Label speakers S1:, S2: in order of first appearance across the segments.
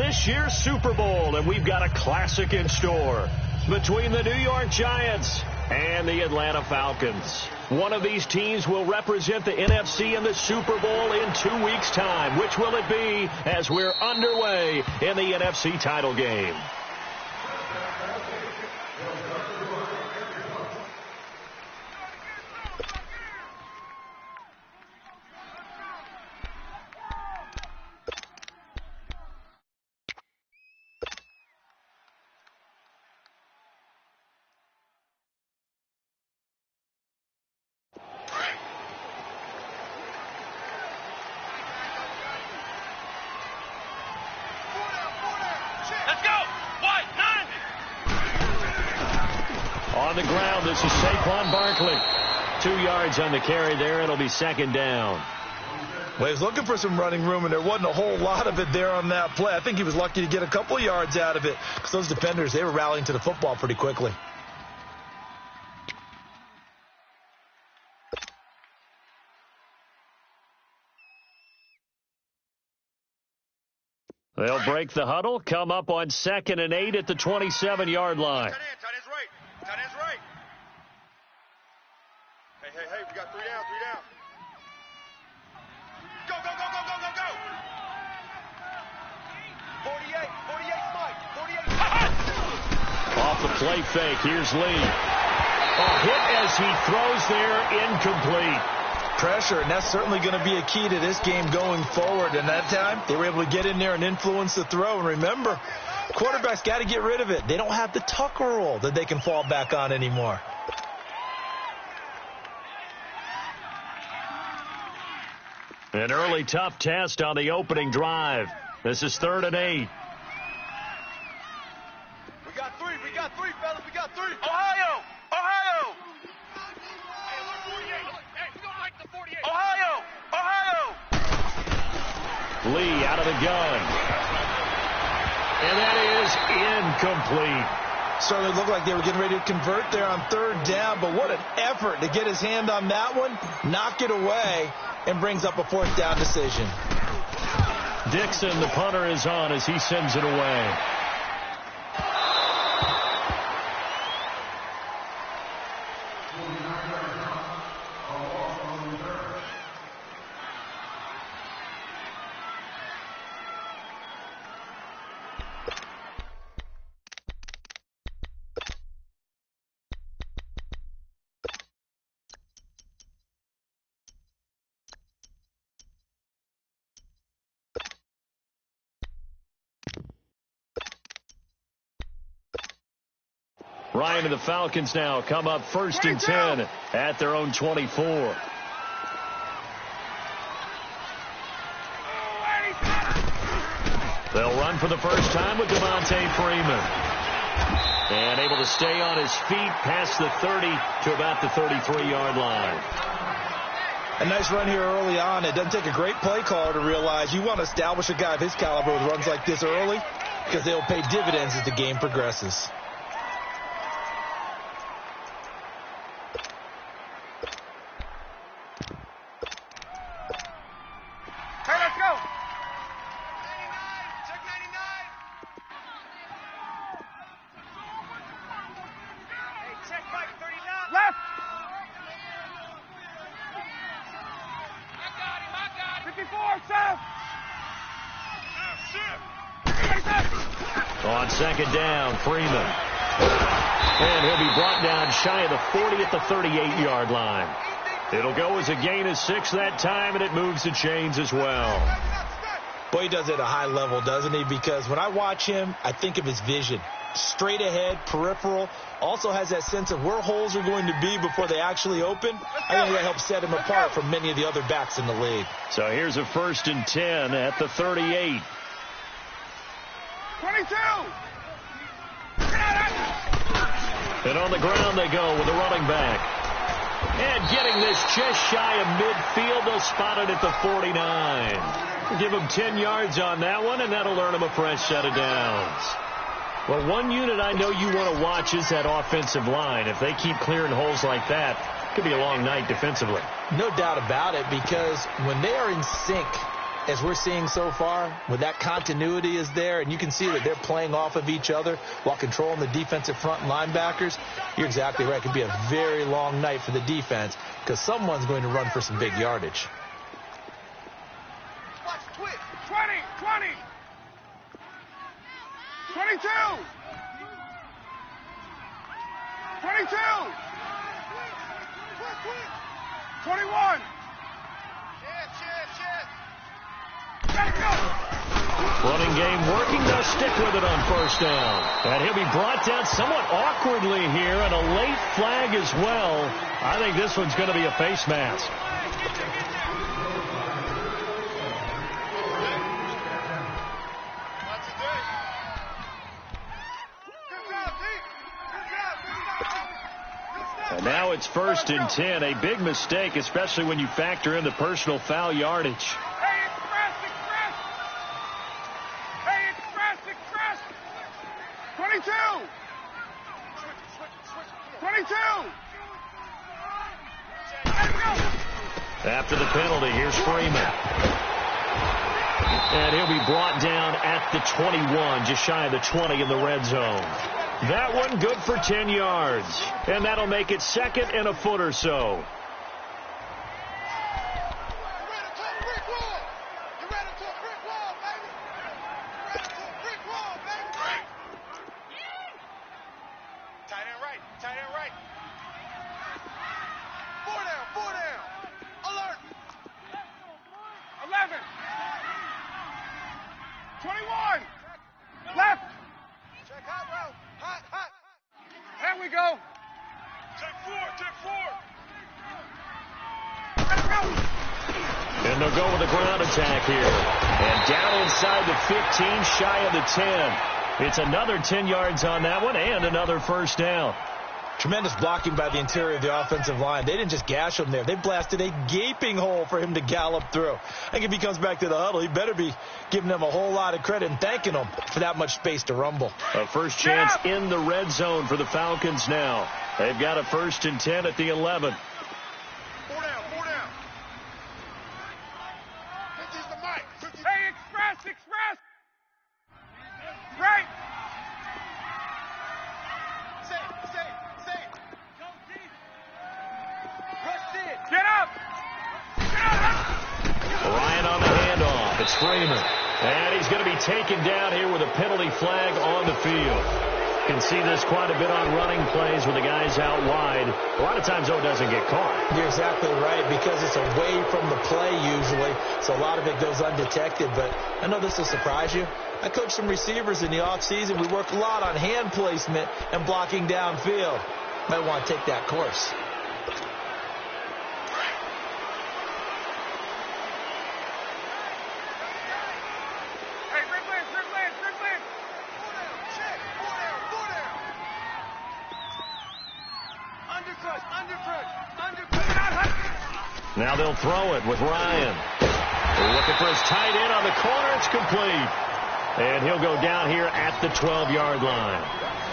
S1: this year's Super Bowl, and we've got a classic in store between the New York Giants and the Atlanta Falcons. One of these teams will represent the NFC in the Super Bowl in 2 weeks' time. Which will it be as we're underway in the NFC title game? On the ground, this is Saquon Barkley. 2 yards on the carry there. It'll be second down.
S2: Well, he was looking for some running room, and there wasn't a whole lot of it there on that play. I think he was lucky to get a couple of yards out of it because those defenders, they were rallying to the football pretty quickly.
S1: They'll break the huddle, come up on 2nd and 8 at the 27-yard line.
S3: Tight end's right. Tight end's right. Hey, we got 3 down. Go. 48, Mike. 48.
S1: Off the play fake, here's Lee. A hit as he throws there, incomplete.
S2: Pressure, and that's certainly going to be a key to this game going forward. And that time, they were able to get in there and influence the throw. And remember, quarterbacks got to get rid of it. They don't have the tuck rule that they can fall back on anymore.
S1: An early tough test on the opening drive. This is 3rd and 8.
S3: We got three, fellas. We got 3. Ohio! Ohio!
S1: Lee out of the gun. And that is incomplete.
S2: Certainly looked like they were getting ready to convert there on 3rd down, but what an effort to get his hand on that one, knock it away, and brings up a 4th down decision.
S1: Dixon, the punter, is on as he sends it away. Ryan and the Falcons now come up 1st and 10 at their own 24. They'll run for the first time with Devontae Freeman. And able to stay on his feet past the 30 to about the 33-yard line.
S2: A nice run here early on. It doesn't take a great play caller to realize you want to establish a guy of his caliber with runs like this early because they'll pay dividends as the game progresses.
S1: On 2nd down, Freeman. And he'll be brought down shy of the 40 at the 38-yard line. It'll go as a gain of 6 that time, and it moves the chains as well.
S2: Boy, he does it at a high level, doesn't he? Because when I watch him, I think of his vision. Straight ahead, peripheral. Also has that sense of where holes are going to be before they actually open. I think that helps set him apart from many of the other backs in the league.
S1: So here's a 1st and 10 at the 38.
S3: 22!
S1: And on the ground they go with the running back. And getting this just shy of midfield, they'll spot it at the 49. Give him 10 yards on that one, and that'll earn him a fresh set of downs. Well, one unit I know you want to watch is that offensive line. If they keep clearing holes like that, it could be a long night defensively.
S2: No doubt about it, because when they are in sync, as we're seeing so far, when that continuity is there and you can see that they're playing off of each other while controlling the defensive front and linebackers, you're exactly right. It could be a very long night for the defense because someone's going to run for some big yardage.
S3: Watch the twitch. 20, 20. 22. 22. 21.
S1: Running game working. They'll stick with it on first down. And he'll be brought down somewhat awkwardly here, and a late flag as well. I think this one's going to be a face mask. And now it's 1st and 10. A big mistake, especially when you factor in the personal foul yardage.
S3: Hey, express. 22. 22.
S1: After the penalty, here's Freeman. And he'll be brought down at the 21, just shy of the 20 in the red zone. That one good for 10 yards. And that'll make it 2nd and a foot or so.
S3: Tight end right. 4 down. Alert. 11. 21. Left. Check hot route. Hot. There we go. Check 4. Let's go.
S1: And they'll go with a ground attack here. And down inside the 15, shy of the 10. It's another 10 yards on that one and another first down.
S2: Tremendous blocking by the interior of the offensive line. They didn't just gash him there. They blasted a gaping hole for him to gallop through. I think if he comes back to the huddle, he better be giving them a whole lot of credit and thanking them for that much space to rumble.
S1: A first chance in the red zone for the Falcons now. They've got a 1st and 10 at the 11.
S3: 4 down. This is the mic. Hey, express. Right. Safe. Get up.
S1: Ryan on the handoff. It's Freeman. And he's going to be taken down here with a penalty flag on the field. You can see this quite a bit on running plays with the guys out wide. A lot of times, though, it doesn't get caught.
S2: You're exactly right, because it's away from the play usually, so a lot of it goes undetected. But I know this will surprise you. I coach some receivers in the offseason. We work a lot on hand placement and blocking downfield. Might want to take that course.
S3: Hey, Rick Lance. 4 down. Undercut.
S1: Now they'll throw it with Ryan. They're looking for his tight end on the corner. It's complete. And he'll go down here at the 12-yard line.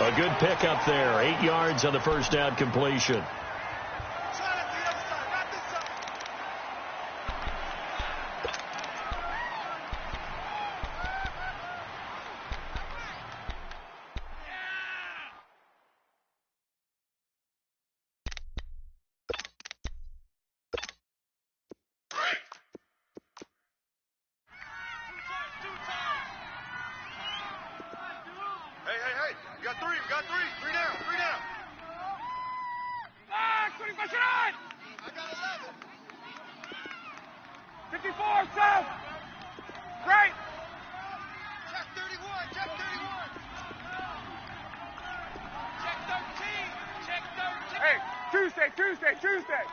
S1: A good pickup there. 8 yards on the first down completion.
S3: Hey. We got three. 3 down. 25 shot. I got 11. 54 south. Right. Check 31. Check 13. Tuesday.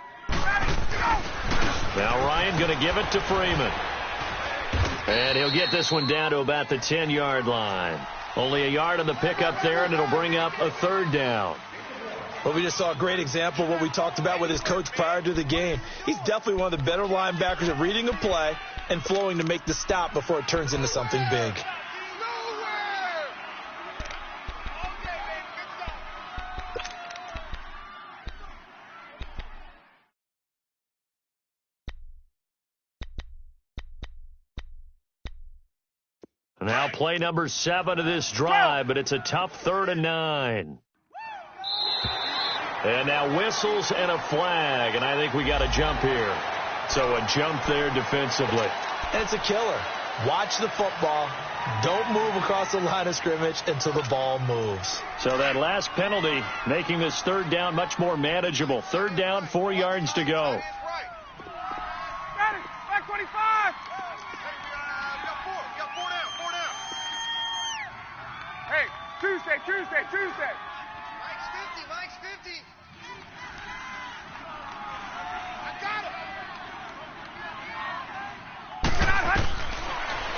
S1: Now Ryan going to give it to Freeman. And he'll get this one down to about the 10-yard line. Only a yard on the pickup there, and it'll bring up a 3rd down.
S2: Well, we just saw a great example of what we talked about with his coach prior to the game. He's definitely one of the better linebackers at reading a play and flowing to make the stop before it turns into something big.
S1: play number 7 of this drive, but it's a tough 3rd and 9. And now whistles and a flag, and I think we got a jump here. So a jump there defensively.
S2: And it's a killer. Watch the football. Don't move across the line of scrimmage until the ball moves.
S1: So that last penalty making this 3rd down much more manageable. 3rd down, 4 yards to go.
S3: Got it. Back 25. We got four down. Hey, Tuesday. Mike's 50. I got him.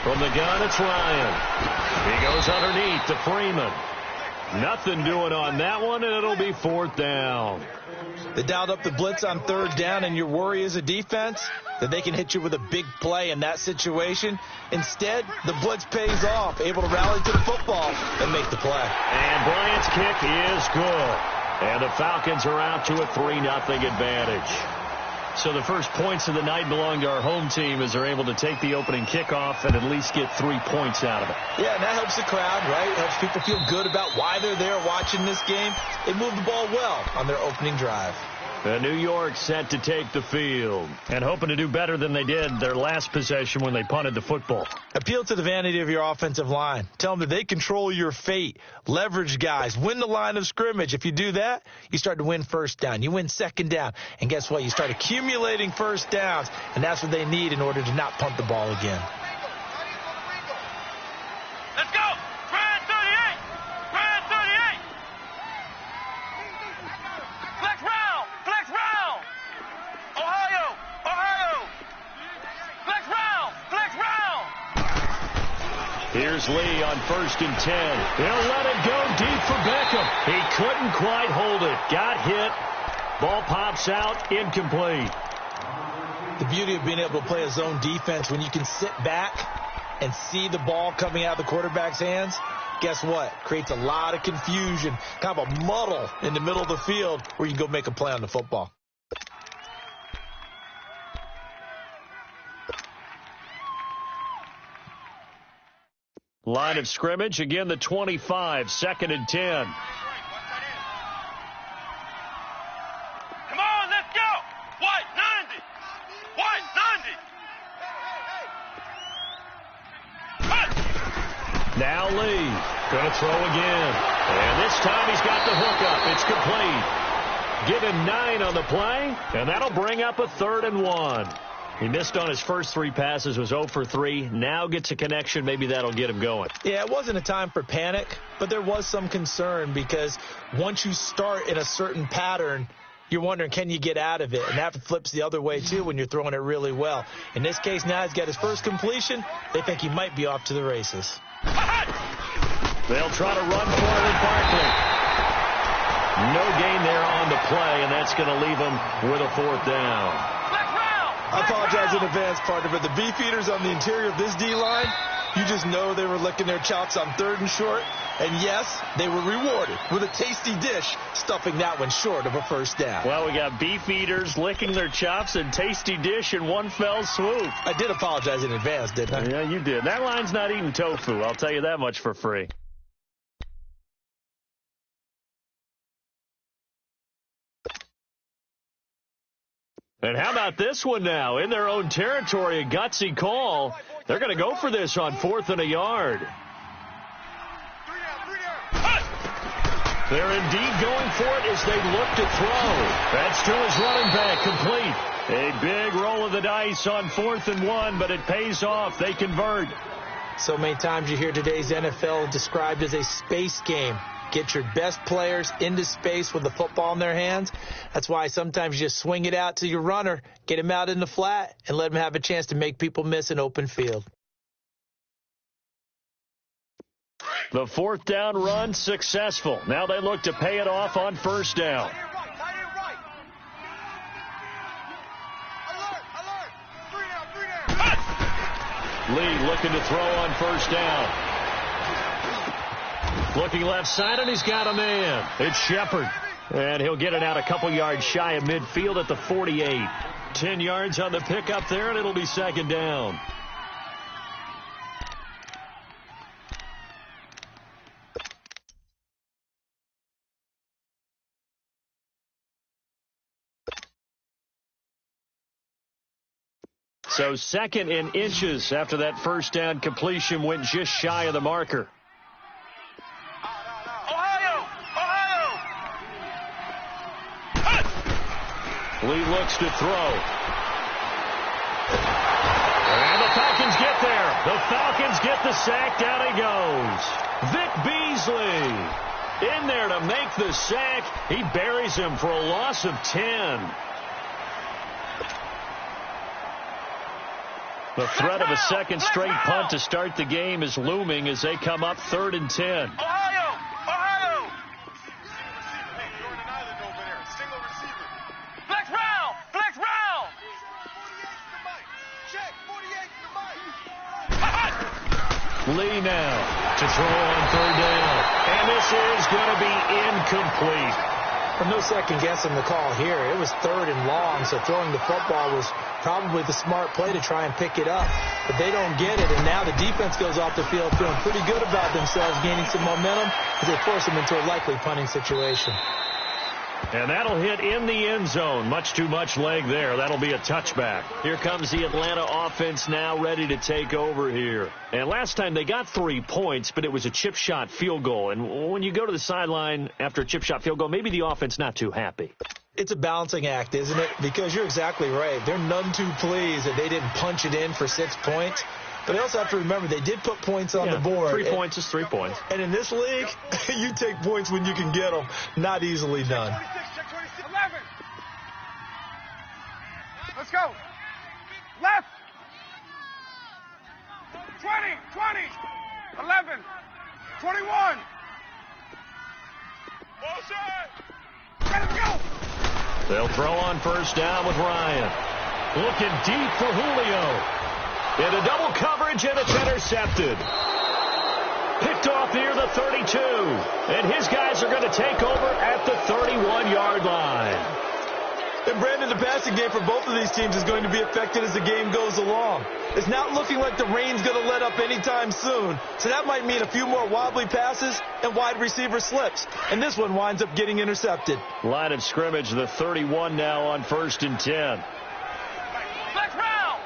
S1: From the gun, it's Ryan. He goes underneath to Freeman. Nothing doing on that one, and it'll be 4th down.
S2: They dialed up the blitz on 3rd down, and your worry as a defense that they can hit you with a big play in that situation. Instead, the blitz pays off, able to rally to the football and make the play.
S1: And Bryant's kick is good. And the Falcons are out to a 3-0 advantage. So the first points of the night belong to our home team as they're able to take the opening kickoff and at least get 3 points out of it.
S2: Yeah, and that helps the crowd, right? It helps people feel good about why they're there watching this game. They moved the ball well on their opening drive.
S1: And New York set to take the field and hoping to do better than they did their last possession when they punted the football.
S2: Appeal to the vanity of your offensive line. Tell them that they control your fate. Leverage guys. Win the line of scrimmage. If you do that, you start to win 1st down. You win 2nd down. And guess what? You start accumulating 1st downs, and that's what they need in order to not punt the ball again.
S3: Let's go. Brad 38. Flex round. Ohio. Flex round.
S1: Here's Lee on 1st and 10. He'll let it go deep for Beckham. He couldn't quite hold it. Got hit. Ball pops out. Incomplete.
S2: The beauty of being able to play a zone defense when you can sit back and see the ball coming out of the quarterback's hands, guess what? Creates a lot of confusion, kind of a muddle in the middle of the field where you can go make a play on the football.
S1: Line of scrimmage, again the 25, 2nd and 10.
S3: Come on, let's go. White 90.
S1: Now Lee, going to throw again. And this time he's got the hook up. It's complete. Give him 9 on the play, and that'll bring up a 3rd and 1. He missed on his first 3 passes, was 0 for 3. Now gets a connection. Maybe that'll get him going.
S2: Yeah, it wasn't a time for panic, but there was some concern because once you start in a certain pattern, you're wondering, can you get out of it? And that flips the other way, too, when you're throwing it really well. In this case, now he's got his first completion. They think he might be off to the races.
S1: They'll try to run for it in Barkley. No gain there on the play, and that's going to leave him with a 4th down.
S2: I apologize in advance, partner, but the beef eaters on the interior of this D-line, you just know they were licking their chops on 3rd and short. And, yes, they were rewarded with a tasty dish, stuffing that one short of a 1st down.
S1: Well, we got beef eaters licking their chops and tasty dish in one fell swoop.
S2: I did apologize in advance, didn't I?
S1: Yeah, you did. That line's not eating tofu. I'll tell you that much for free. And how about this one now? In their own territory, a gutsy call. They're going to go for this on 4th and a yard. They're indeed going for it as they look to throw. That's to his running back, complete. A big roll of the dice on 4th and 1, but it pays off. They convert.
S2: So many times you hear today's NFL described as a space game. Get your best players into space with the football in their hands. That's why sometimes you just swing it out to your runner, get him out in the flat, and let him have a chance to make people miss an open field.
S1: The 4th down run successful. Now they look to pay it off on 1st down. Lee looking to throw on 1st down. Looking left side, and he's got a man. It's Shepard. And he'll get it out a couple yards shy of midfield at the 48. 10 yards on the pickup there, and it'll be 2nd down. So 2nd and inches after that first down completion went just shy of the marker.
S3: Ohio!
S1: Lee looks to throw. And the Falcons get there. The Falcons get the sack. Down he goes. Vic Beasley in there to make the sack. He buries him for a loss of 10. The threat of a second straight punt to start the game is looming as they come up 3rd and 10.
S3: Ohio! Hey, Jordan Island over there. Single receiver. Flex round! Flex round! 48 to Mike. Check, 48 to Mike.
S1: Lee now to throw on 3rd down. And this is going to be incomplete.
S2: No second guessing the call here. It was 3rd and long, so throwing the football was probably the smart play to try and pick it up. But they don't get it, and now the defense goes off the field feeling pretty good about themselves, gaining some momentum as they force them into a likely punting situation.
S1: And that'll hit in the end zone. Much too much leg there. That'll be a touchback. Here comes the Atlanta offense now ready to take over here. And last time they got 3 points, but it was a chip shot field goal. And when you go to the sideline after a chip shot field goal, maybe the offense not too happy.
S2: It's a balancing act, isn't it? Because you're exactly right. They're none too pleased that they didn't punch it in for 6 points. But they also have to remember they did put points on the board.
S1: 3 points is 3 points.
S2: And in this league, you take points when you can get them. Not easily done.
S3: Check 26, 11. Let's go. Left. 20, 11, 21. Let him go.
S1: They'll throw on 1st down with Ryan. Looking deep for Julio. Into double coverage, and it's intercepted. Picked off near the 32. And his guys are going to take over at the 31-yard line.
S2: And Brandon, the passing game for both of these teams is going to be affected as the game goes along. It's not looking like the rain's going to let up anytime soon. So that might mean a few more wobbly passes and wide receiver slips. And this one winds up getting intercepted.
S1: Line of scrimmage, the 31 now on 1st and 10.
S3: Flex round.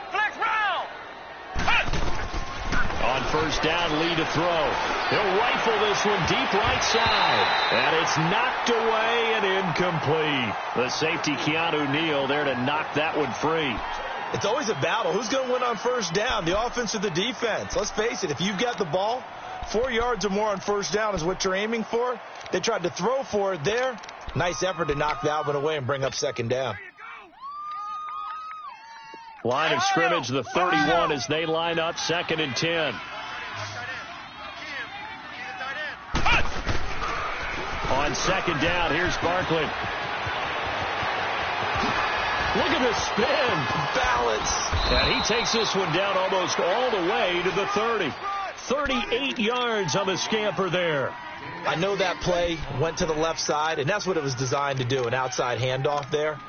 S1: On 1st down, Lee to throw. He'll rifle this one deep right side. And it's knocked away and incomplete. The safety, Keanu Neal, there to knock that one free.
S2: It's always a battle. Who's going to win on 1st down, the offense or the defense? Let's face it, if you've got the ball, 4 yards or more on 1st down is what you're aiming for. They tried to throw for it there. Nice effort to knock that one away and bring up 2nd down.
S1: Line of scrimmage, the 31 as they line up 2nd and 10. On 2nd down, here's Barkley. Look at the spin.
S2: Balance.
S1: And he takes this one down almost all the way to the 30. 38 yards on the scamper there.
S2: I know that play went to the left side, and that's what it was designed to do, an outside handoff there.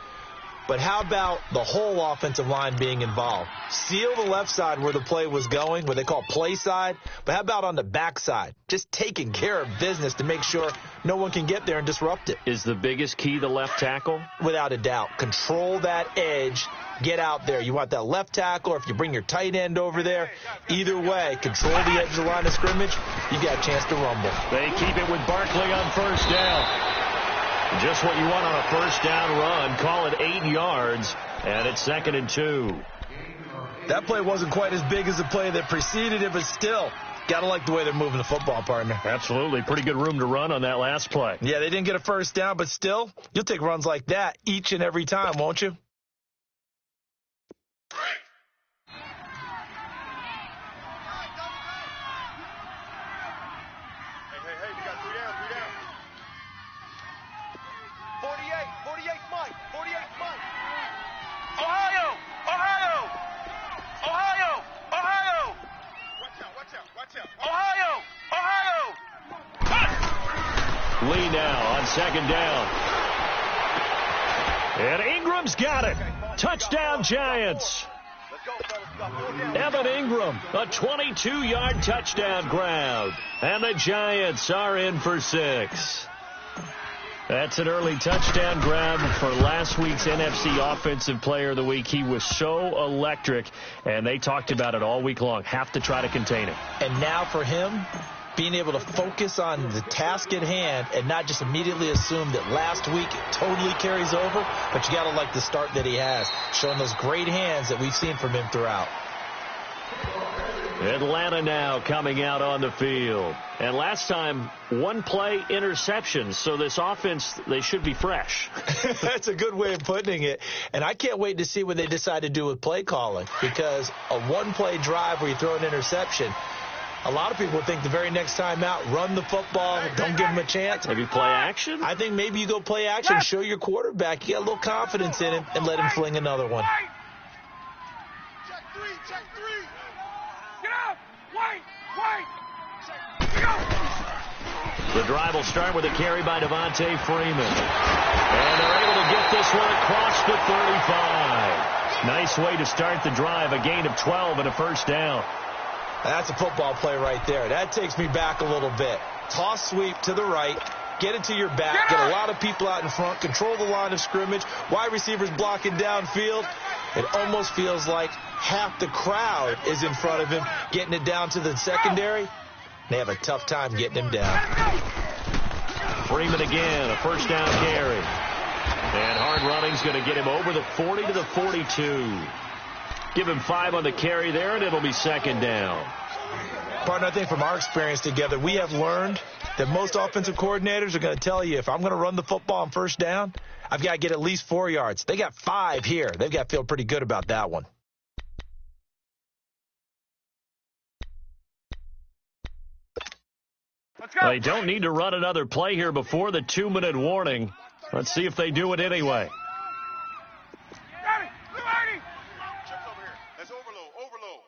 S2: But how about the whole offensive line being involved? Seal the left side where the play was going, what they call play side. But how about on the back side? Just taking care of business to make sure no one can get there and disrupt it.
S1: Is the biggest key the left tackle?
S2: Without a doubt. Control that edge. Get out there. You want that left tackle, or if you bring your tight end over there, either way, control the edge of the line of scrimmage, you got a chance to rumble.
S1: They keep it with Barkley on 1st down. Just what you want on a 1st down run. Call it 8 yards, and it's 2nd and 2.
S2: That play wasn't quite as big as the play that preceded it, but still, got to like the way they're moving the football, partner.
S1: Absolutely. Pretty good room to run on that last play.
S2: Yeah, they didn't get a 1st down, but still, you'll take runs like that each and every time, won't you?
S3: Hey, we got 3 down. 48 Mike. Ohio! Watch out. Ohio!
S1: Lee now on 2nd down. And Ingram's got it. Touchdown, Giants.
S3: Let's go, fellas.
S1: Evan Ingram, a 22-yard touchdown grab. And the Giants are in for 6. That's an early touchdown grab for last week's NFC Offensive Player of the Week. He was so electric, and they talked about it all week long. Have to try to contain him.
S2: And now for him, being able to focus on the task at hand and not just immediately assume that last week it totally carries over, but you got to like the start that he has, showing those great hands that we've seen from him throughout.
S1: Atlanta now coming out on the field. And last time, one play interceptions. So this offense, they should be fresh.
S2: That's a good way of putting it. And I can't wait to see what they decide to do with play calling, because a one-play drive where you throw an interception, a lot of people think the very next time out, run the football, don't give them a chance.
S1: Maybe play action?
S2: I think maybe you go play action, show your quarterback you got a little confidence in him, and let him fling another one.
S3: Check three.
S4: Get up! Wait!
S1: The drive will start with a carry by Devontae Freeman. And they're able to get this one across the 35. Nice way to start the drive, a gain of 12 and a first down.
S2: That's a football play right there. That takes me back a little bit. Toss sweep to the right, get it to your back, get a lot of people out in front, control the line of scrimmage, wide receivers blocking downfield. It almost feels like half the crowd is in front of him, getting it down to the secondary. They have a tough time getting him down.
S1: Freeman again, a first down carry. And hard running's going to get him over the 40 to the 42. Give him 5 on the carry there, and it'll be second down.
S2: Partner, I think from our experience together, we have learned that most offensive coordinators are going to tell you, if I'm going to run the football on first down, I've got to get at least 4 yards. They got 5 here. They've got to feel pretty good about that one.
S4: Let's go!
S1: They don't need to run another play here before the 2-minute warning. Let's see if they do it anyway.
S4: Got it! Ready!
S3: Chips over here. That's overload.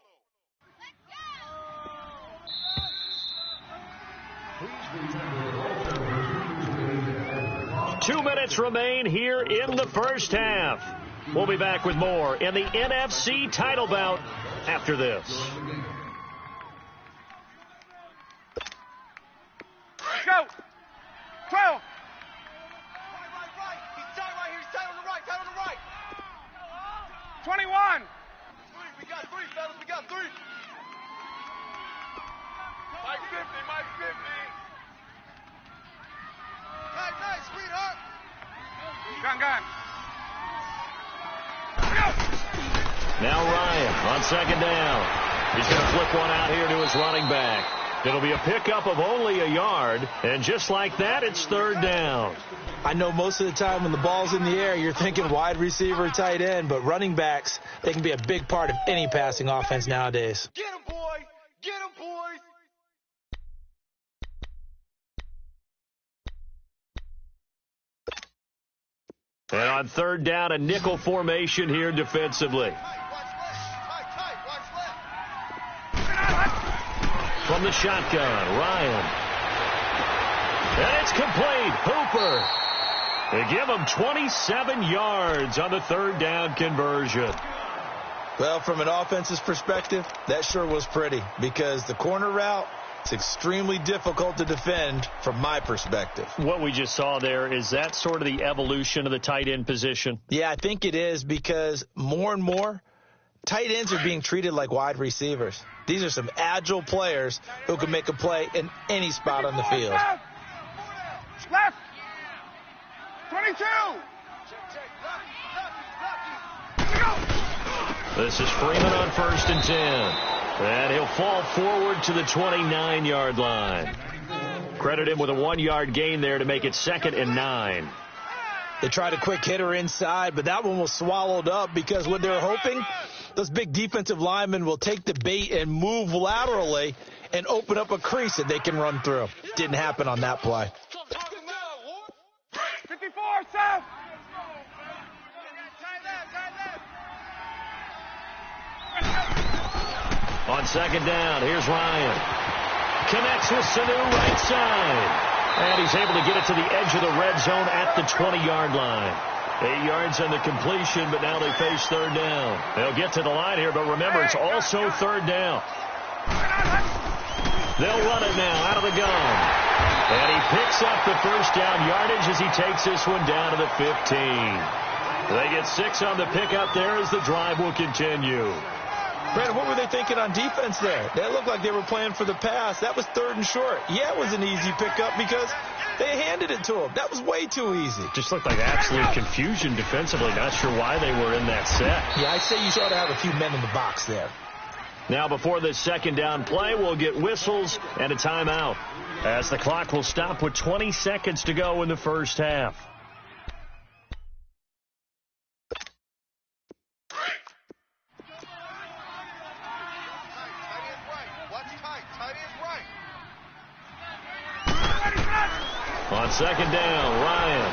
S1: 2 minutes remain here in the first half. We'll be back with more in the NFC title bout after this.
S4: Let's go! 12!
S3: Right. He's tight right here. He's tight on the right.
S4: 21!
S3: We got 3, fellas. We got 3. Mike 50. Nice, sweetheart.
S4: Gun.
S1: Now Ryan on second down. He's going to flip one out here to his running back. It'll be a pickup of only a yard, and just like that, it's third down.
S2: I know most of the time when the ball's in the air, you're thinking wide receiver, tight end, but running backs, they can be a big part of any passing offense nowadays.
S3: Get him, boys.
S1: And on third down, a nickel formation here defensively.
S3: Tight, watch left.
S1: From the shotgun, Ryan. And it's complete. Hooper. They give him 27 yards on the third down conversion.
S2: Well, from an offensive perspective, that sure was pretty, because the corner route, it's extremely difficult to defend from my perspective.
S1: What we just saw there, is that sort of the evolution of the tight end position?
S2: Yeah, I think it is, because more and more, tight ends are being treated like wide receivers. These are some agile players who can make a play in any spot on the field.
S4: Left! 22!
S1: This is Freeman on 1st and 10. And he'll fall forward to the 29-yard line. Credit him with a 1-yard gain there to make it 2nd and 9.
S2: They tried a quick hitter inside, but that one was swallowed up, because what they're hoping, those big defensive linemen will take the bait and move laterally and open up a crease that they can run through. Didn't happen on that play.
S4: 54, Seth!
S1: On second down, here's Ryan. Connects with Sanu right side. And he's able to get it to the edge of the red zone at the 20-yard line. 8 yards on the completion, but now they face third down. They'll get to the line here, but remember, it's also third down. They'll run it now out of the gun. And he picks up the first down yardage as he takes this one down to the 15. They get 6 on the pickup there as the drive will continue.
S2: Brandon, what were they thinking on defense there? That looked like they were playing for the pass. That was 3rd and short. Yeah, it was an easy pickup because they handed it to him. That was way too easy.
S1: Just looked like absolute confusion defensively. Not sure why they were in that set.
S2: Yeah, I say you ought to have a few men in the box there.
S1: Now before this second down play, we'll get whistles and a timeout, as the clock will stop with 20 seconds to go in the first half. On second down, Ryan.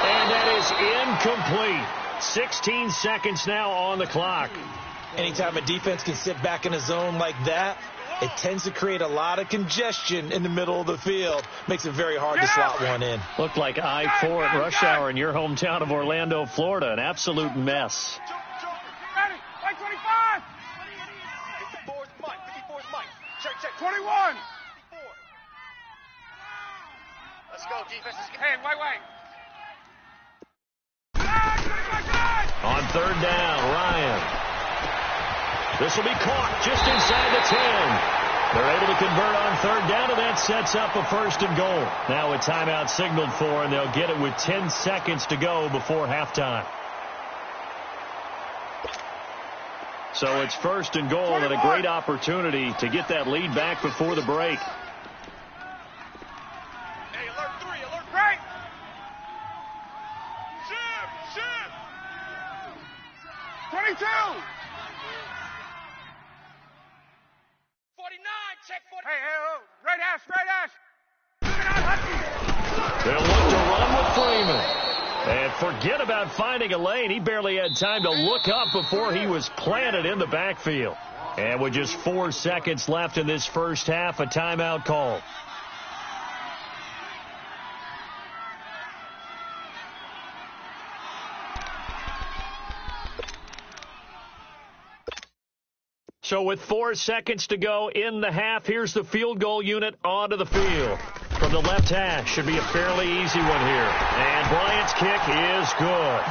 S1: And that is incomplete. 16 seconds now on the clock.
S2: Anytime a defense can sit back in a zone like that, it tends to create a lot of congestion in the middle of the field. Makes it very hard to slot one in.
S1: Looked like I-4 at rush hour in your hometown of Orlando, Florida. An absolute mess.
S4: 25.
S3: 54's Mike. 54's Mike. Check.
S4: 21.
S3: Let's go, defense.
S4: Hey, wait.
S1: On third down, Ryan. This will be caught just inside the 10. They're able to convert on third down, and that sets up a 1st and goal. Now a timeout signaled for, and they'll get it with 10 seconds to go before halftime. So it's 1st and goal, and a great opportunity to get that lead back before the break.
S3: Hey, alert 3, alert 3.
S4: Right.
S3: Ship.
S4: 22.
S3: 49, check 49.
S4: Hey, right hash.
S1: They'll look to run with Freeman. And forget about finding a lane. He barely had time to look up before he was planted in the backfield. And with just 4 seconds left in this first half, a timeout call. So with 4 seconds to go in the half, here's the field goal unit onto the field. From the left hash, should be a fairly easy one here. And Bryant's kick is good.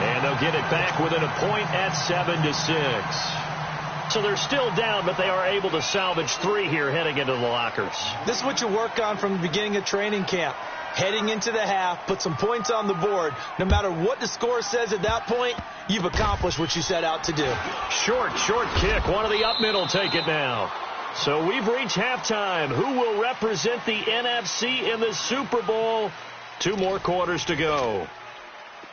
S1: And they'll get it back within a point at 7-6. So they're still down, but they are able to salvage 3 here heading into the lockers.
S2: This is what you work on from the beginning of training camp. Heading into the half, put some points on the board. No matter what the score says at that point, you've accomplished what you set out to do.
S1: Short kick. One of the up middle take it now. So we've reached halftime. Who will represent the NFC in the Super Bowl? 2 more quarters to go.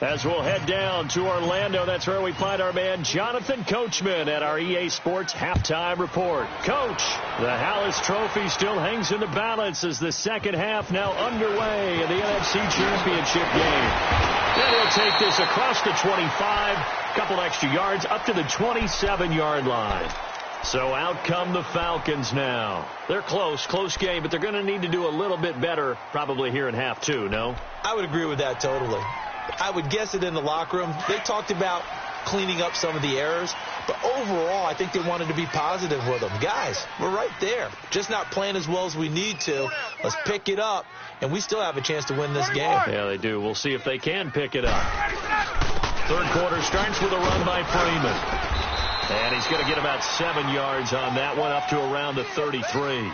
S1: As we'll head down to Orlando, that's where we find our man Jonathan Coachman at our EA Sports Halftime Report. Coach, the Hallis Trophy still hangs in the balance as the second half now underway in the NFC Championship game. Then he'll take this across the 25, a couple extra yards, up to the 27-yard line. So out come the Falcons now. They're close game, but they're going to need to do a little bit better probably here in half 2, no?
S2: I would agree with that totally. I would guess it in the locker room. They talked about cleaning up some of the errors, but overall, I think they wanted to be positive with them. Guys, we're right there. Just not playing as well as we need to. Let's pick it up, and we still have a chance to win this game.
S1: Yeah, they do. We'll see if they can pick it up. Third quarter starts with a run by Freeman. And he's going to get about 7 yards on that one, up to around the 33.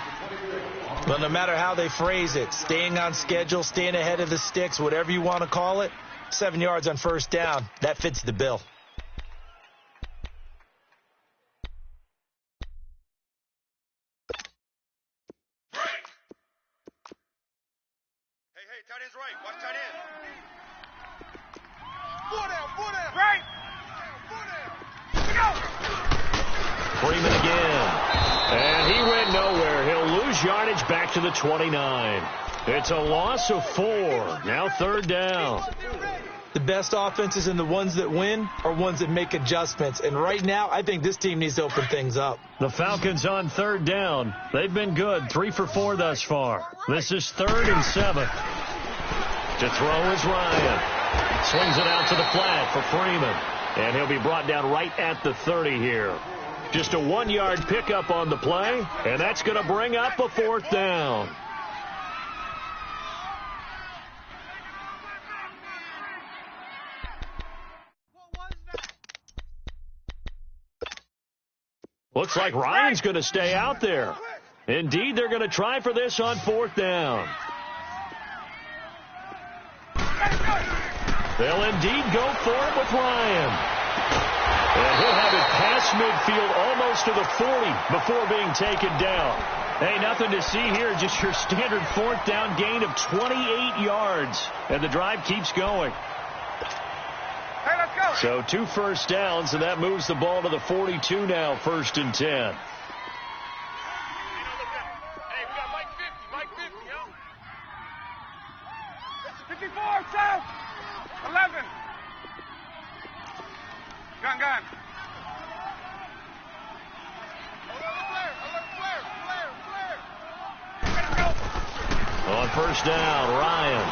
S2: Well, no matter how they phrase it, staying on schedule, staying ahead of the sticks, whatever you want to call it, 7 yards on first down, that fits the bill.
S3: Hey, tight end's right. Watch tight end. 4 down.
S4: Right. 4 down.
S1: Freeman again. And he went nowhere. He'll lose yardage back to the 29. It's a loss of 4. Now third down.
S2: The best offenses and the ones that win are ones that make adjustments. And right now, I think this team needs to open things up.
S1: The Falcons on third down. They've been good. 3 for 4 thus far. This is 3rd and 7. To throw is Ryan. Swings it out to the flat for Freeman. And he'll be brought down right at the 30 here. Just a 1-yard pickup on the play. And that's going to bring up a 4th down. Looks like Ryan's going to stay out there. Indeed, they're going to try for this on 4th down. They'll indeed go for it with Ryan. And he'll have it past midfield almost to the 40 before being taken down. Hey, nothing to see here, just your standard 4th down gain of 28 yards. And the drive keeps going.
S4: Hey, let's go.
S1: So 2 first downs, and that moves the ball to the 42 now, 1st and 10.
S4: Hey, we got Mike 50, yo. 54, south. 11. Gun.
S1: On 1st down, Ryan.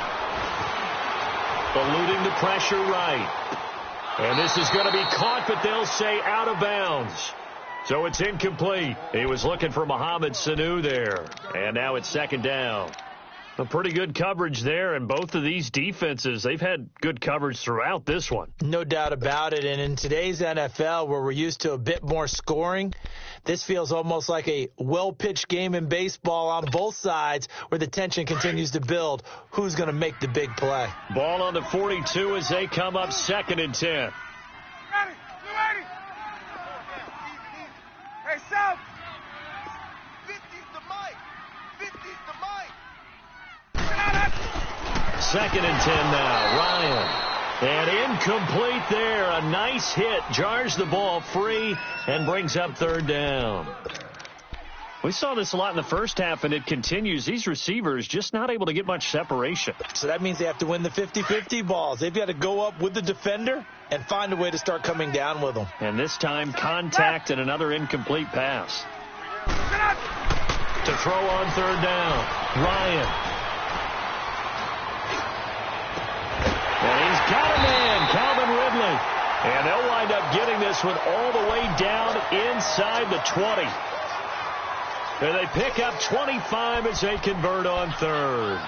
S1: Eluding the pressure right. And this is going to be caught, but they'll say out of bounds. So it's incomplete. He was looking for Mohamed Sanu there. And now it's 2nd down. A pretty good coverage there, and both of these defenses, they've had good coverage throughout this one.
S2: No doubt about it. And in today's NFL, where we're used to a bit more scoring, this feels almost like a well-pitched game in baseball on both sides where the tension continues to build. Who's going to make the big play?
S1: Ball on the 42 as they come up 2nd and 10.
S4: Ready. Hey, south. 50's the mic. 50's the mic.
S1: 2nd and 10 now. Ryan. And incomplete there. A nice hit. Jars the ball free and brings up 3rd down. We saw this a lot in the first half, and it continues. These receivers just not able to get much separation.
S2: So that means they have to win the 50-50 balls. They've got to go up with the defender and find a way to start coming down with them.
S1: And this time, contact and another incomplete pass. To throw on 3rd down. Ryan. And he's got a man, Calvin Ridley. And they'll wind up getting this one all the way down inside the 20. And they pick up 25 as they convert on 3rd.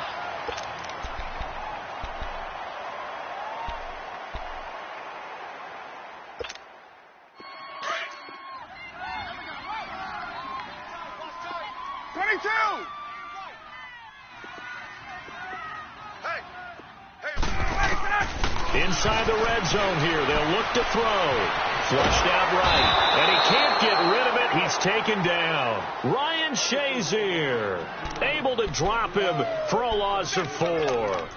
S1: Inside the red zone here. They'll look to throw. Flushed out right. And he can't get rid of it. He's taken down. Ryan Shazier able to drop him for a loss of 4.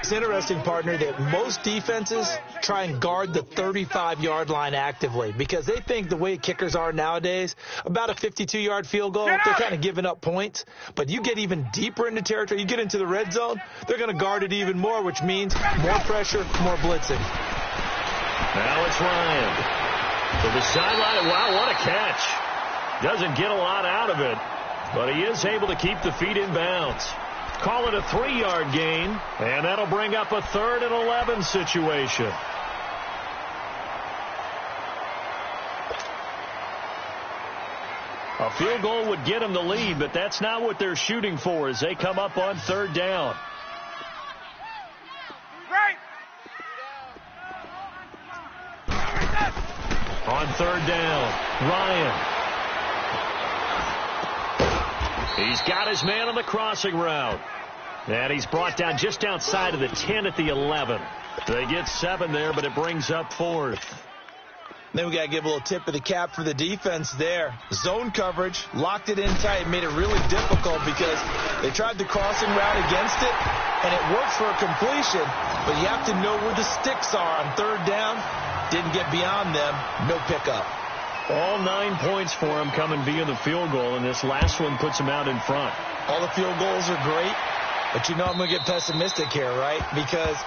S2: It's interesting, partner, that most defenses try and guard the 35-yard line actively because they think the way kickers are nowadays, about a 52-yard field goal, they're kind of giving up points. But you get even deeper into territory, you get into the red zone, they're going to guard it even more, which means more pressure, more blitzing.
S1: Now it's Ryan. To the sideline. Wow, what a catch. Doesn't get a lot out of it, but he is able to keep the feet in bounds. Call it a 3-yard gain, and that'll bring up a 3rd and 11 situation. A field goal would get them the lead, but that's not what they're shooting for as they come up on 3rd down.
S4: Right.
S1: On 3rd down, Ryan. He's got his man on the crossing route. And he's brought down just outside of the 10 at the 11. They get 7 there, but it brings up 4th.
S2: Then we got to give a little tip of the cap for the defense there. Zone coverage, locked it in tight, made it really difficult because they tried the crossing route against it, and it worked for a completion, but you have to know where the sticks are on 3rd down. Didn't get beyond them, no pickup.
S1: All 9 points for him coming via the field goal, and this last one puts him out in front.
S2: All the field goals are great, but you know I'm going to get pessimistic here, right? Because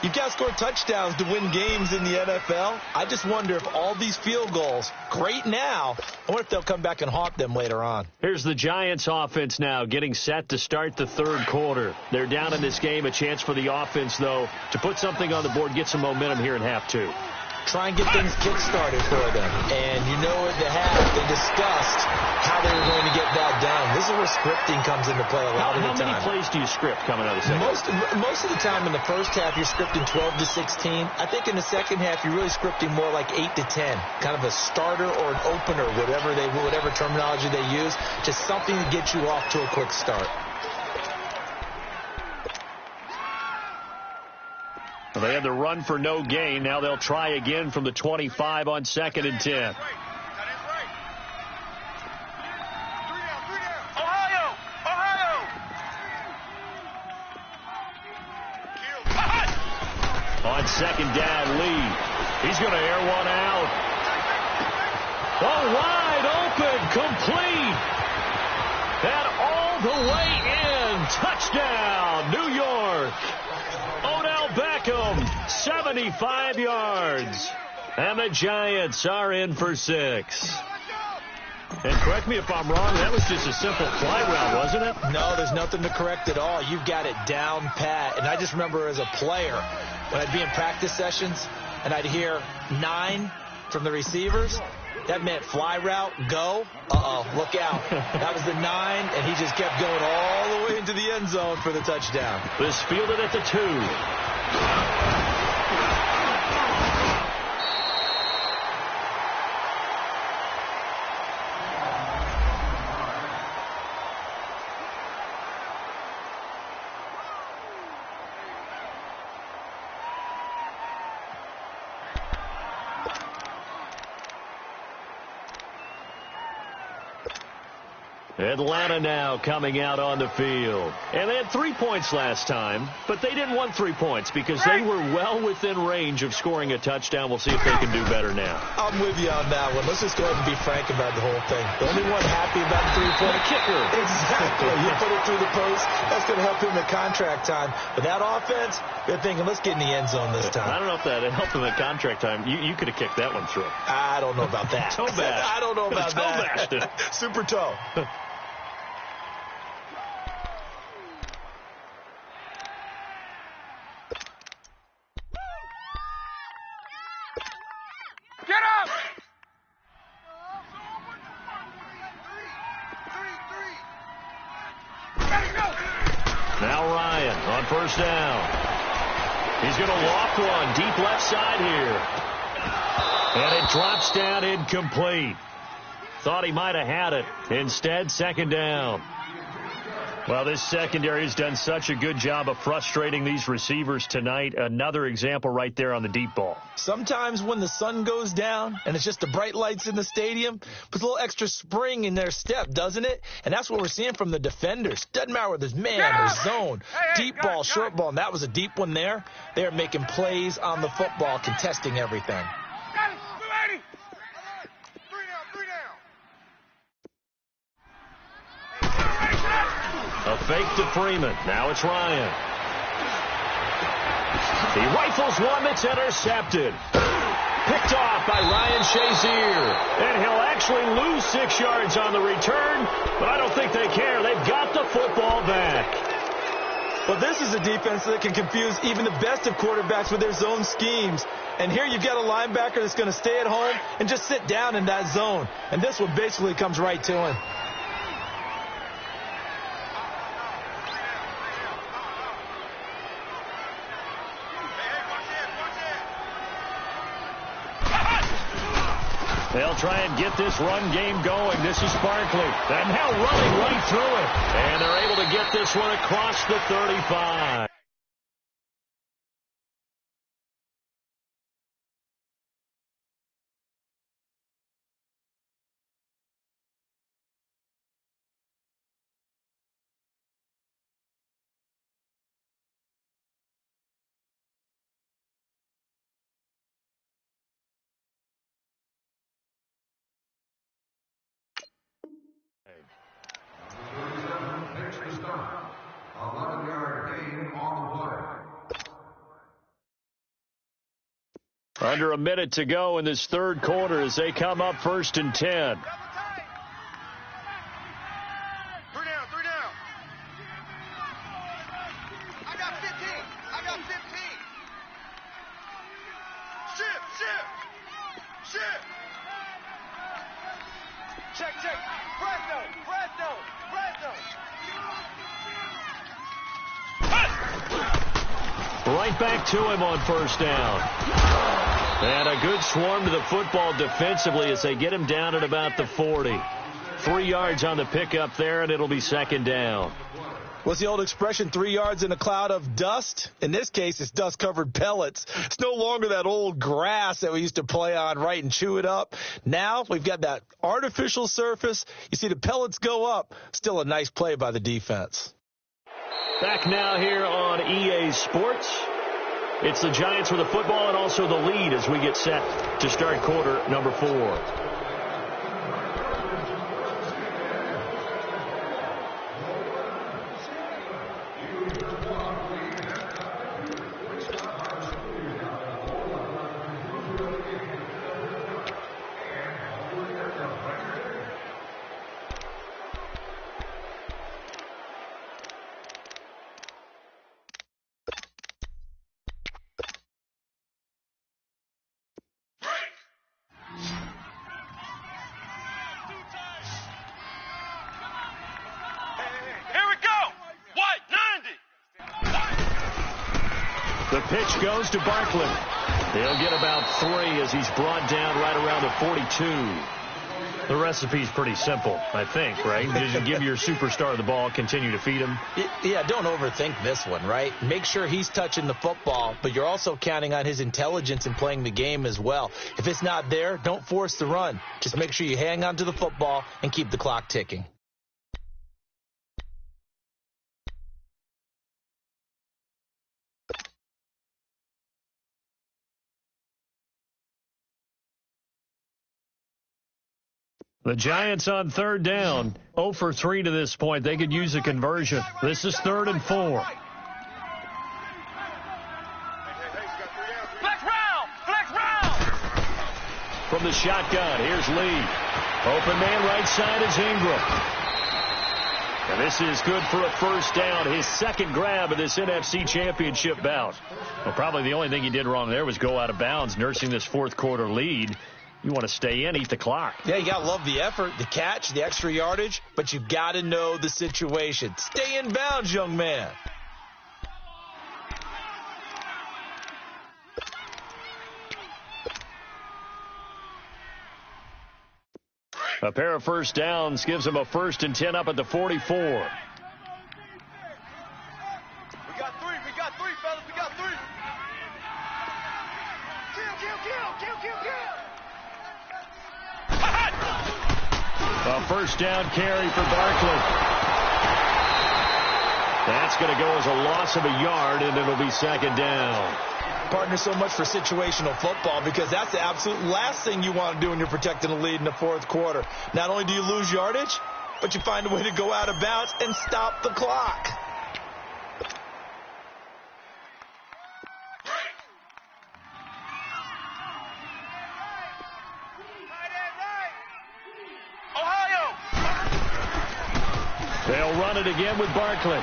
S2: you've got to score touchdowns to win games in the NFL. I just wonder if all these field goals, great now, I wonder if they'll come back and haunt them later on.
S1: Here's the Giants offense now getting set to start the 3rd quarter. They're down in this game. A chance for the offense, though, to put something on the board, get some momentum here in half 2.
S2: try and get things kick-started for them. And you know at the half, they discussed how they were going to get that done. This is where scripting comes into play a lot of the time.
S1: How many plays do you script coming out of the second?
S2: Most of the time in the first half, you're scripting 12 to 16. I think in the second half, you're really scripting more like 8 to 10, kind of a starter or an opener, whatever terminology they use, just something to get you off to a quick start.
S1: Well, they had the run for no gain. Now they'll try again from the 25 on 2nd and 10. On 2nd down, Lee. He's going to air one out. Oh, wide open, complete. And all the way in. Touchdown, New York. Odell Beckham, 75 yards. And the Giants are in for 6. And correct me if I'm wrong, that was just a simple fly route, wasn't it?
S2: No, there's nothing to correct at all. You've got it down pat. And I just remember as a player, when I'd be in practice sessions and I'd hear 9 from the receivers, that meant fly route, go. Look out. That was the 9, and he just kept going all the way into the end zone for the touchdown.
S1: This fielded at the 2. Atlanta now coming out on the field. And they had 3 points last time, but they didn't want 3 points because they were well within range of scoring a touchdown. We'll see if they can do better now.
S2: I'm with you on that one. Let's just go ahead and be frank about the whole thing. The only one happy about the 3-point
S1: kicker.
S2: Exactly. You put it through the post. That's going to help him at contract time. But that offense, they're thinking, let's get in the end zone this time.
S1: I don't know if that helped him at contract time. You could have kicked that one through.
S2: I don't know about that.
S1: Toe bash.
S2: I don't know about that.
S1: Toe
S2: Super toe.
S3: Get up!
S1: Now Ryan on 1st down. He's going to loft one deep left side here. And it drops down incomplete. Thought he might have had it. Instead, 2nd down. Well, this secondary has done such a good job of frustrating these receivers tonight. Another example right there on the deep ball.
S2: Sometimes when the sun goes down and it's just the bright lights in the stadium, puts a little extra spring in their step, doesn't it? And that's what we're seeing from the defenders. Doesn't matter whether it's man or zone, deep ball, short ball, and that was a deep one there. They are making plays on the football, contesting everything.
S1: A fake to Freeman. Now it's Ryan. He rifles one that's intercepted. Picked off by Ryan Shazier. And he'll actually lose 6 yards on the return, but I don't think they care. They've got the football back.
S2: Well, this is a defense that can confuse even the best of quarterbacks with their zone schemes. And here you've got a linebacker that's going to stay at home and just sit down in that zone. And this one basically comes right to him.
S1: They'll try and get this run game going. This is Barkley. And now running right through it. And they're able to get this one across the 35. Under a minute to go in this third quarter as they come up 1st and 10.
S3: 3 down. I got 15. Shift.
S1: right back to him on first down. And a good swarm to the football defensively as they get him down at about the 40. 3 yards on the pickup there, and it'll be second down.
S2: What's the old expression, 3 yards in a cloud of dust? In this case, it's dust-covered pellets. It's no longer that old grass that we used to play on, right, and chew it up. Now we've got that artificial surface. You see the pellets go up. Still a nice play by the defense.
S1: Back now here on EA Sports. It's the Giants with the football and also the lead as we get set to start quarter number 4. The pitch goes to Barkley. He'll get about 3 as he's brought down right around the 42. The recipe's pretty simple, I think, right? Just give your superstar the ball, continue to feed him.
S2: Yeah, don't overthink this one, right? Make sure he's touching the football, but you're also counting on his intelligence in playing the game as well. If it's not there, don't force the run. Just make sure you hang on to the football and keep the clock ticking.
S1: The Giants on third down, 0 for 3 to this point. They could use a conversion. This is 3rd and 4.
S3: Flex round! Flex round!
S1: From the shotgun, here's Lee. Open man right side is Ingram. And this is good for a first down. His second grab of this NFC Championship bout. Well, probably the only thing he did wrong there was go out of bounds, nursing this fourth quarter lead. You want to stay in, eat the clock.
S2: Yeah, you got to love the effort, the catch, the extra yardage, but you got to know the situation. Stay in bounds, young man.
S1: A pair of first downs gives him a 1st and 10 up at the 44.
S4: We got 3, fellas, we got 3. Kill.
S1: A first down carry for Barkley. That's going to go as a loss of a yard, and it'll be second down.
S2: Partner, so much for situational football because that's the absolute last thing you want to do when you're protecting a lead in the fourth quarter. Not only do you lose yardage, but you find a way to go out of bounds and stop the clock.
S1: They'll run it again with Barkley.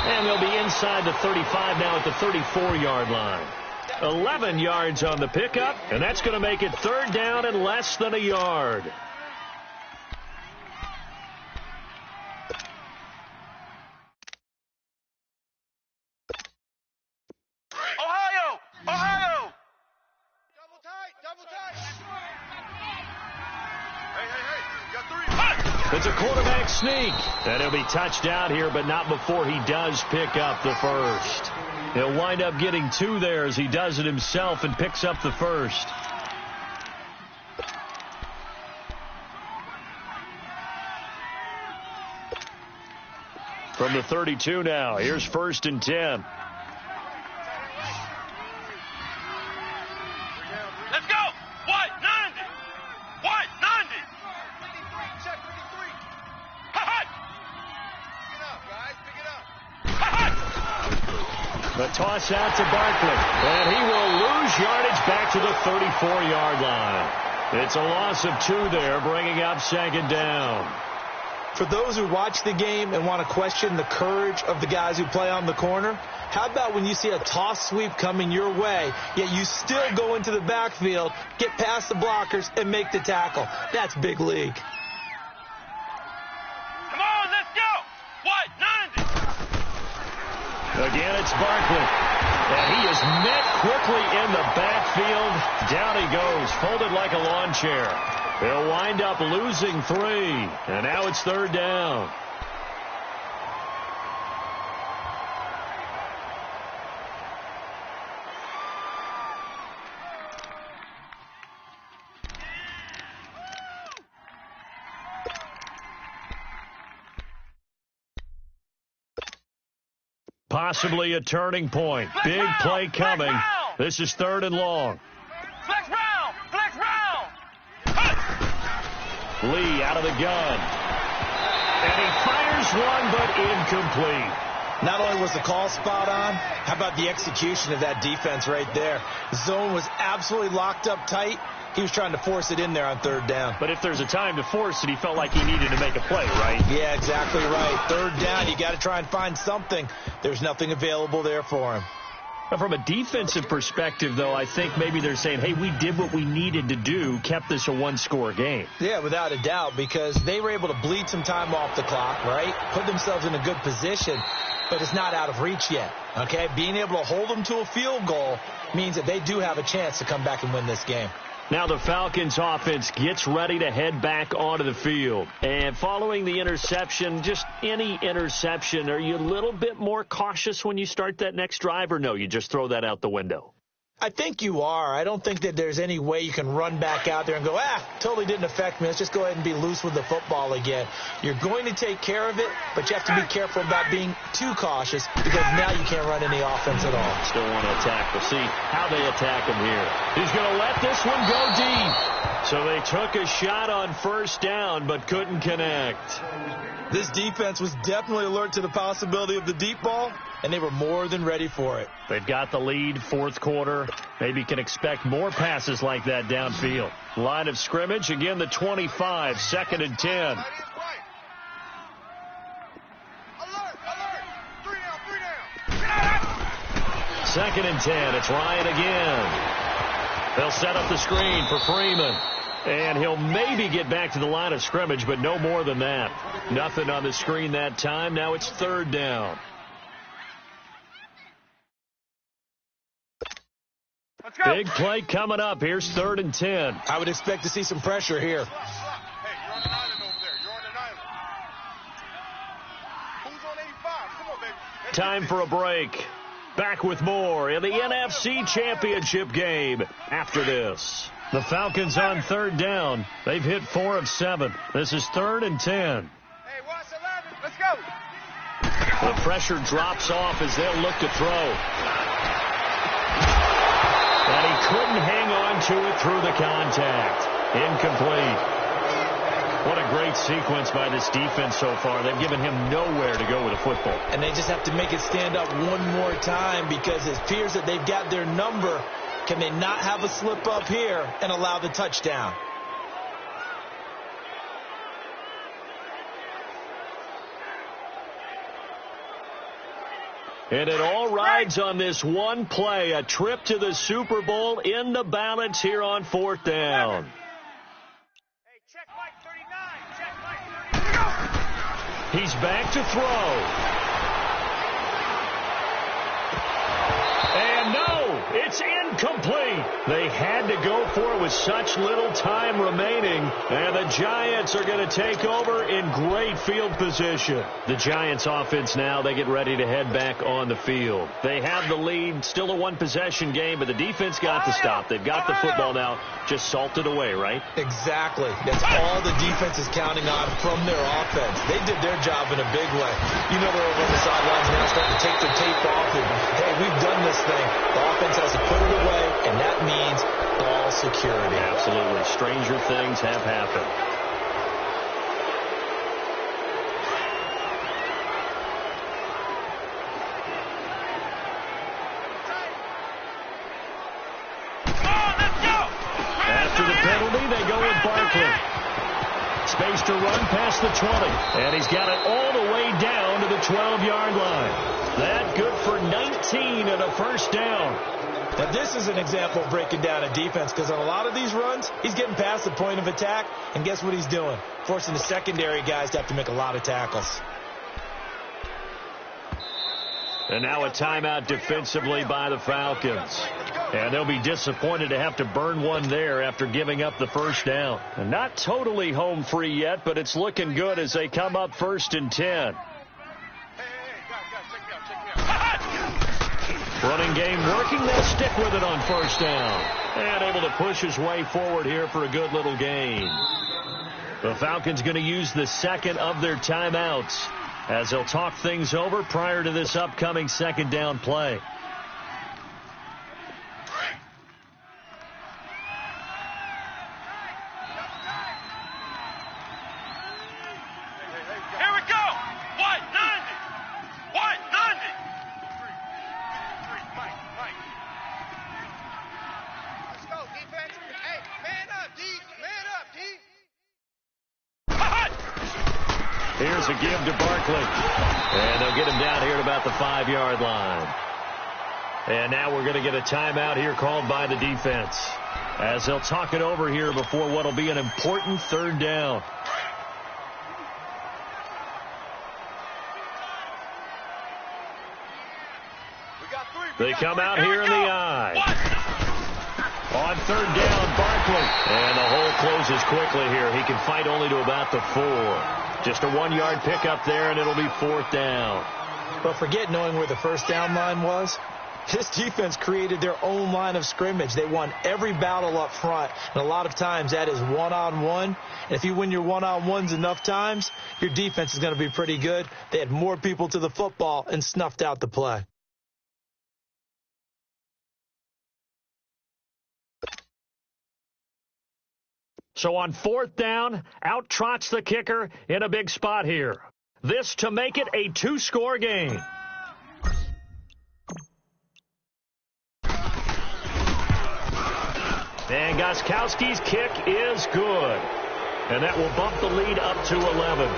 S1: And they'll be inside the 35 now at the 34-yard line. 11 yards on the pickup, and that's going to make it 3rd down and less than a yard.
S3: Ohio!
S4: Double tight. Hey, you got 3.
S1: It's a quarterback sneak. And he'll be touched down here, but not before he does pick up the first. He'll wind up getting 2 there as he does it himself and picks up the first. From the 32 now, here's 1st and 10.
S3: Let's go! White, 90! White, 90!
S4: Check 53.
S3: Ha-ha!
S4: Pick it up, guys.
S1: The toss out to Barkley. And he will lose yardage back to the 34-yard line. It's a loss of 2 there, bringing up second down.
S2: For those who watch the game and want to question the courage of the guys who play on the corner, how about when you see a toss sweep coming your way, yet you still go into the backfield, get past the blockers, and make the tackle? That's big league.
S3: Come on, let's go! White, 90!
S1: Again, it's Barkley. And he is met quickly in the backfield. Down he goes, folded like a lawn chair. He'll wind up losing 3. And now it's 3rd down. Possibly a turning point. Big play coming. This is 3rd and long.
S3: Flex round! Flex round!
S1: Lee out of the gun. And he fires one, but incomplete.
S2: Not only was the call spot on, how about the execution of that defense right there? The zone was absolutely locked up tight. He was trying to force it in there on 3rd down.
S1: But if there's a time to force it, he felt like he needed to make a play, right?
S2: Yeah, exactly right. 3rd down, you got to try and find something. There's nothing available there for him.
S1: Now, from a defensive perspective, though, I think maybe they're saying, hey, we did what we needed to do, kept this a 1-score game.
S2: Yeah, without a doubt, because they were able to bleed some time off the clock, right? Put themselves in a good position, but it's not out of reach yet, okay? Being able to hold them to a field goal means that they do have a chance to come back and win this game.
S1: Now the Falcons offense gets ready to head back onto the field. And following the interception, just any interception, are you a little bit more cautious when you start that next drive, or no, you just throw that out the window?
S2: I think you are. I don't think that there's any way you can run back out there and go, totally didn't affect me. Let's just go ahead and be loose with the football again. You're going to take care of it, but you have to be careful about being too cautious because now you can't run any offense at all.
S1: Still want to attack. We'll see how they attack him here. He's going to let this one go deep. So they took a shot on 1st down but couldn't connect.
S2: This defense was definitely alert to the possibility of the deep ball, and they were more than ready for it.
S1: They've got the lead, 4th quarter. Maybe can expect more passes like that downfield. Line of scrimmage, again the 25, 2nd and 10.
S4: Alert! Alert! 3 down!
S1: 2nd and 10. It's Ryan again. They'll set up the screen for Freeman. And he'll maybe get back to the line of scrimmage, but no more than that. Nothing on the screen that time. Now it's 3rd down.
S3: Let's go!
S1: Big play coming up. Here's 3rd and 10.
S2: I would expect to see some pressure here.
S3: Hey, you're on an island over there. You're on an island. Who's on 85? Come on, baby.
S1: Time for a break. Back with more in the NFC Championship game after this. The Falcons on 3rd down. They've hit 4 of 7. This is 3rd and 10.
S3: Hey, watch 11. Let's go.
S1: The pressure drops off as they'll look to throw. And he couldn't hang on to it through the contact. Incomplete. What a great sequence by this defense so far. They've given him nowhere to go with the football.
S2: And they just have to make it stand up one more time because it appears that they've got their number. Can they not have a slip up here and allow the touchdown?
S1: And it all rides on this one play. A trip to the Super Bowl in the balance here on 4th down.
S3: Hey, check Mike 39. Check Mike 39.
S1: He's back to throw. And no, it's incomplete. They had to go for it with such little time remaining. And the Giants are going to take over in great field position. The Giants offense now, they get ready to head back on the field. They have the lead, still a 1-possession game, but the defense got the stop. They've got the football now, just salted away, right?
S2: Exactly. That's all the defense is counting on from their offense. They did their job in a big way. You know they're over on the sidelines now starting to take their tape off and, hey, we've done this thing. The offense has to put it away, and that means ball security.
S1: Absolutely. Stranger things have happened. After the penalty, they go with Barkley. Space to run past the 20. And he's got it all the way down to the 12-yard line. That good for 19 and a 1st down.
S2: Now, this is an example of breaking down a defense because on a lot of these runs, he's getting past the point of attack, and guess what he's doing? Forcing the secondary guys to have to make a lot of tackles.
S1: And now a timeout defensively by the Falcons. And they'll be disappointed to have to burn one there after giving up the first down. And not totally home free yet, but it's looking good as they come up 1st and 10. Running game working. They'll stick with it on 1st down. And able to push his way forward here for a good little gain. The Falcons going to use the second of their timeouts as they'll talk things over prior to this upcoming 2nd down play.
S3: Here we go. White 90. White 90. Mike.
S4: Let's go, defense. Hey, man up, D. Man up, D.
S1: Here's a give to Barkley. And they'll get him down here at about the 5-yard line. And now we're going to get a timeout here called by the defense as they'll talk it over here before what will be an important 3rd down. They come out here in the eye. On 3rd down, Barkley. And the hole closes quickly here. He can fight only to about the 4. Just a 1-yard pickup there, and it'll be 4th down.
S2: But forget knowing where the 1st down line was. This defense created their own line of scrimmage. They won every battle up front, and a lot of times that is one-on-one. And if you win your one-on-ones enough times, your defense is going to be pretty good. They had more people to the football and snuffed out the play.
S1: So on 4th down, out trots the kicker in a big spot here. This to make it a 2-score game. And Gostkowski's kick is good. And that will bump the lead up to 11.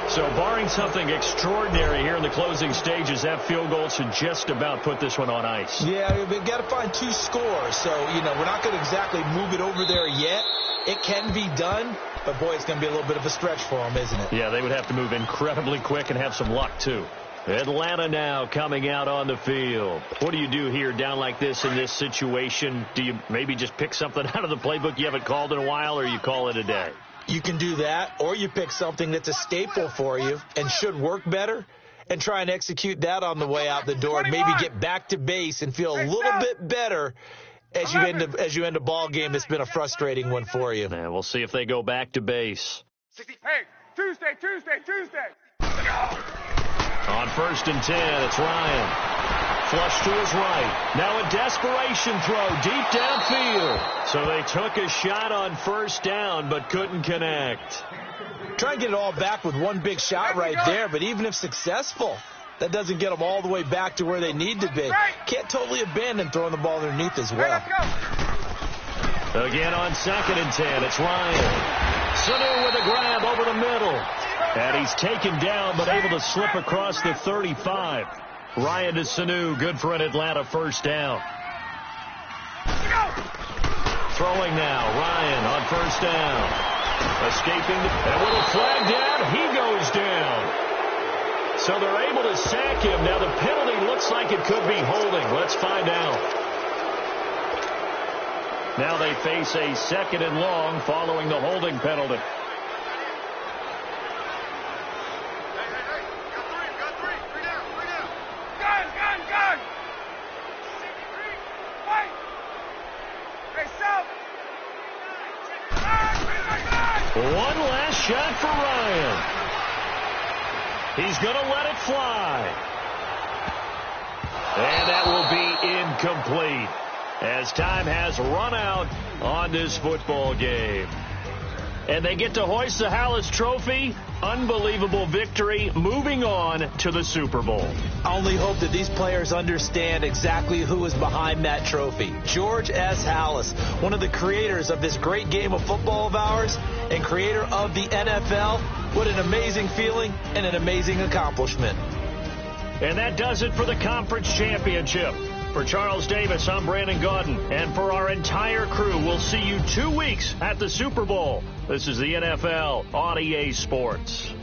S1: So barring something extraordinary here in the closing stages, that field goal should just about put this one on ice.
S2: Yeah, we've got to find 2 scores. So, we're not going to exactly move it over there yet. It can be done, but, boy, it's going to be a little bit of a stretch for them, isn't it?
S1: Yeah, they would have to move incredibly quick and have some luck, too. Atlanta now coming out on the field. What do you do here down like this in this situation? Do you maybe just pick something out of the playbook you haven't called in a while, or you call it a day?
S2: You can do that, or you pick something that's a staple for you and should work better and try and execute that on the way out the door and maybe get back to base and feel a little bit better as you end a ball game that's been a frustrating one for you.
S1: And we'll see if they go back to base.
S3: Hey, Tuesday.
S1: On 1st and 10, it's Ryan. Flush to his right. Now a desperation throw deep downfield. So they took a shot on 1st down but couldn't connect.
S2: Try and get it all back with one big shot right there, but even if successful, that doesn't get them all the way back to where they need to be. Can't totally abandon throwing the ball underneath as well.
S1: Again on 2nd and 10, it's Ryan. Sanu with a grab over the middle. And he's taken down but able to slip across the 35. Ryan to Sanu, good for an Atlanta 1st down. Throwing now, Ryan on 1st down. Escaping, and with a flag down, he goes down. So they're able to sack him. Now the penalty looks like it could be holding. Let's find out. Now they face a 2nd and long following the holding penalty.
S3: Gun! Wait! Hey, South!
S1: One last shot for Ryan. He's going to let it fly. And that will be incomplete as time has run out on this football game. And they get to hoist the Hallis Trophy. Unbelievable victory, moving on to the Super Bowl.
S2: I only hope that these players understand exactly who is behind that trophy. George S. Hallis, one of the creators of this great game of football of ours and creator of the NFL. What an amazing feeling and an amazing accomplishment.
S1: And that does it for the conference championship. For Charles Davis, I'm Brandon Gaudin. And for our entire crew, we'll see you 2 weeks at the Super Bowl. This is the NFL on EA Sports.